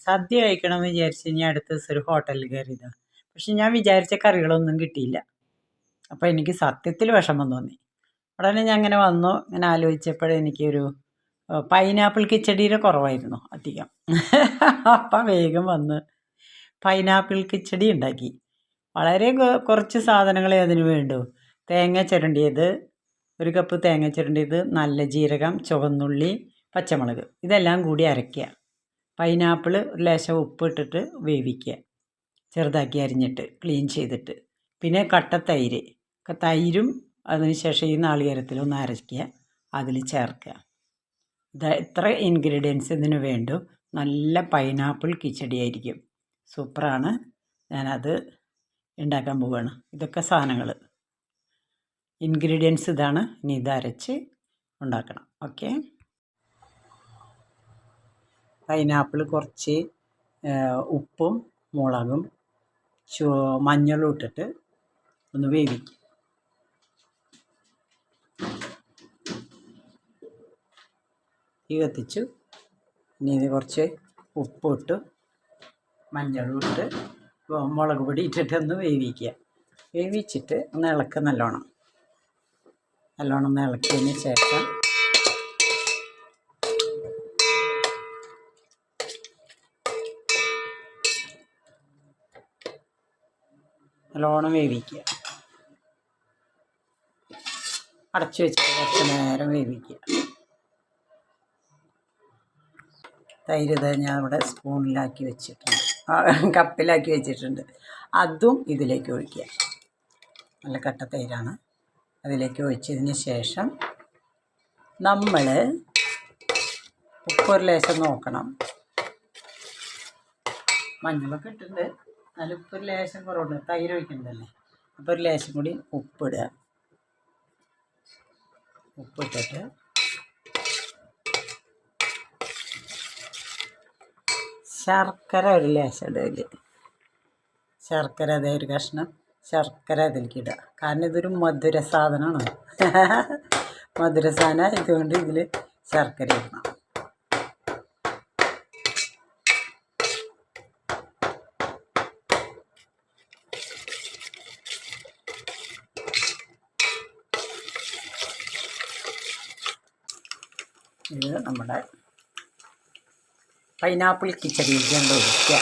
സദ്യ കഴിക്കണമെന്ന് വിചാരിച്ച് ഞാൻ അടുത്ത ദിവസം ഒരു ഹോട്ടലിൽ കയറിയതാണ്. പക്ഷെ ഞാൻ വിചാരിച്ച കറികളൊന്നും കിട്ടിയില്ല. അപ്പോൾ എനിക്ക് സത്യത്തിൽ വിഷമം തോന്നി. ഉടനെ ഞാൻ ഇങ്ങനെ വന്നു, ഇങ്ങനെ ആലോചിച്ചപ്പോഴെനിക്കൊരു പൈനാപ്പിൾ കിച്ചടിയുടെ കുറവായിരുന്നു അധികം. അപ്പം വേഗം വന്ന് പൈനാപ്പിൾ കിച്ചടി ഉണ്ടാക്കി. വളരെ കുറച്ച് സാധനങ്ങളെ അതിന് വേണ്ടൂ. തേങ്ങ ചിരണ്ടിയത്, 1 കപ്പ് തേങ്ങ ചിരണ്ടിയത്, നല്ല ജീരകം, ചുവന്നുള്ളി, പച്ചമുളക് ഇതെല്ലാം കൂടി അരയ്ക്കുക. പൈനാപ്പിൾ ഒരു ലേശം ഉപ്പിട്ടിട്ട് വേവിക്കുക, ചെറുതാക്കി അരിഞ്ഞിട്ട് ക്ലീൻ ചെയ്തിട്ട്. പിന്നെ കട്ട തൈരും അതിന് ശേഷം ഈ നാളികേരത്തിലൊന്ന് അരയ്ക്കുക, അതിൽ ചേർക്കുക. ഇത്ര ഇൻഗ്രീഡിയൻസ് ഇതിന് വേണ്ടു. നല്ല പൈനാപ്പിൾ കിച്ചടി ആയിരിക്കും. സൂപ്പറാണ്. ഞാനത് ഉണ്ടാക്കാൻ പോവുകയാണ്. ഇതൊക്കെ സാധനങ്ങൾ, ഇൻഗ്രീഡിയൻസ് ഇതാണ്. ഇനി ഇത് അരച്ച് ഉണ്ടാക്കണം. ഓക്കെ. പൈനാപ്പിൾ കുറച്ച് ഉപ്പും മുളകും മഞ്ഞളും ഇട്ടിട്ട് ഒന്ന് വേവിക്കും. തീ കത്തിച്ചു. ഇനി ഇത് കുറച്ച് ഉപ്പിട്ട് മഞ്ഞളും ഇട്ട് മുളക് പൊടി ഇട്ടിട്ട് ഒന്ന് വേവിക്കുക. വേവിച്ചിട്ട് ഒന്ന് ഇളക്കുക, നല്ലോണം ഒന്ന് ഇളക്കിയതിന് ശേഷം നല്ലോണം വേവിക്കുക. അടച്ചു വെച്ചിട്ട് കുറച്ച് നേരം വേവിക്കുക. തൈര് ഞാൻ ഇവിടെ സ്പൂണിലാക്കി വെച്ചിട്ടുണ്ട്, കപ്പിലാക്കി വെച്ചിട്ടുണ്ട്. അതും ഇതിലേക്ക് ഒഴിക്കുക. നല്ല കട്ട തൈരാണ്. അതിലേക്ക് ഒഴിച്ചതിന് ശേഷം നമ്മൾ ഉപ്പൊരു ലേശം നോക്കണം. മഞ്ഞളൊക്കെ ഇട്ടിട്ടുണ്ട്, എന്നാലും ഉപ്പൊരു ലേശം കുറവുണ്ട്, തൈര് ഒഴിക്കുന്നതല്ലേ. അപ്പോൾ ഒരു ലേശം കൂടി ഉപ്പിടുക. ഉപ്പിട്ടിട്ട് ശർക്കര ഒരു ലേശം ഇടുക. ശർക്കര അതേ ഒരു കഷ്ണം ശർക്കര അതിലേക്ക് ഇടുക. കാരണം ഇതൊരു മധുര സാധനമാണ്. മധുര സാധനം ഇതുകൊണ്ട് ഇതിൽ ശർക്കര ഇടണം. ഇത് നമ്മുടെ പൈനാപ്പിൾ കിച്ചടിയിൽ കൊണ്ട് ഒഴിക്കുക.